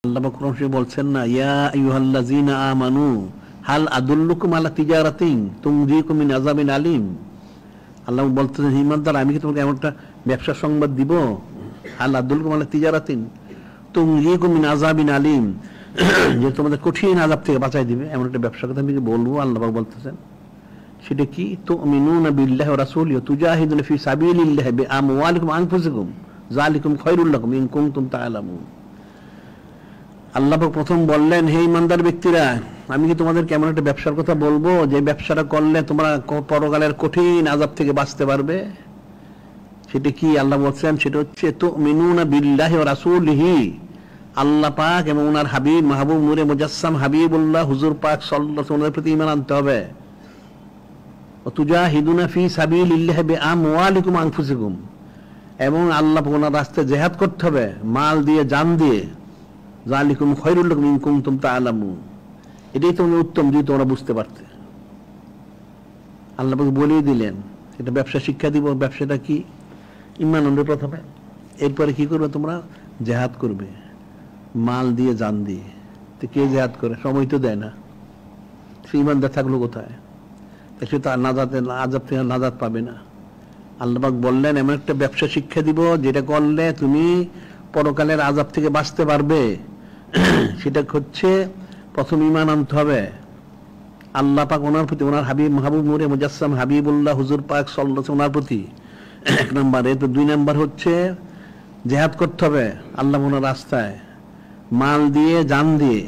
আল্লাহ পাক কোরআন শরীফে বলছেন না, ইয়া আইয়ুহাল্লাযীনা আমানু হাল আদুল্লুকুম আলা তিজারাতিন তুনজিকুম মিন আযাবিন আলীম। আল্লাহ বলতেছেন, হে ঈমানদার, আমি কি তোমাকে এমন একটা ব্যবসার সংবাদ দিব, হাল আদুল্লুকুম আলা তিজারাতিন তুনজিকুম মিন আযাবিন আলীম, যে তোমাদের কঠিন আযাব থেকে বাঁচাই দিবে, এমন একটা ব্যবসার কথা আমি কি বলবো? আল্লাহ পাক বলতেছেন, সেটা কি? তুমিনুনা বিল্লাহি ওয়া রাসূলিহি ওয়া তুজাহিদুনা ফি সাবিলিল্লাহি বিআমওয়ালিকুম ওয়া আনফুসিকুম যালিকুম খায়রুল লাকুম ইন কুনতুম তা'লামুন। আল্লাহ প্রথম বললেন, হে ইমানদার ব্যক্তিরা, আমি কি তোমাদেরকে এমন একটা ব্যবসার কথা বলবো যে ব্যবসাটা করলে তোমরা পরকালের কঠিন আযাব থেকে বাঁচতে পারবে? সেটা কি? আল্লাহ বলছেন, সেটা হচ্ছে তুমিনুনা বিল্লাহি ওয়া রাসূলিহি, আল্লাহ পাক এবং ওনার হাবিব মাহবুব নূরে মুজাসসাম হাবিবুল্লাহ হুজুর পাক সাল্লাল্লাহু আলাইহি ওয়াসাল্লামের প্রতি ঈমান আনতে হবে। ওয়া তুজাহিদুনা ফি সাবিলিল্লাহি বিআমওয়ালিকুম ওয়া আনফুসিকুম, এবং আল্লাহ পাক ওনার রাস্তায় জিহাদ করতে হবে, মাল দিয়ে, জান দিয়ে। যালিকুম খায়রুল লাকুম ইন কুনতুম তা'লামুন, এটাই তোমাদের উত্তম যদি তোমরা বুঝতে পারতে। আল্লাহ পাক বলেই দিলেন, এটা ব্যবসা শিক্ষা দিব। ব্যবসাটা কি? ঈমান আনবে প্রথমে, এরপরে কি করবে? তোমরা জিহাদ করবে, মাল দিয়ে, জান দিয়ে। তো কে জিহাদ করে? সময় তো দেয় না। সে ঈমানদার থাকলো কোথায়? তা সে তো আযাব থেকে নাজাত পাবে না। আল্লাহ পাক বললেন, এমন একটা ব্যবসা শিক্ষা দিব যেটা করলে তুমি পরকালের আযাব থেকে বাঁচতে পারবে। সেটা হচ্ছে প্রথম ঈমান আনতে হবে আল্লাহ পাক ওনার প্রতি, ওনার হাবিব মাহবুব নূরে মুজাসসাম হাবিবুল্লাহ হুজুর পাক সাল্লাল্লাহু আলাইহি ওয়াসাল্লাম ওনার প্রতি, এক নম্বরে। তো দুই নম্বর হচ্ছে জিহাদ করতে হবে আল্লাহ ওনার রাস্তায়, মাল দিয়ে, জান দিয়ে।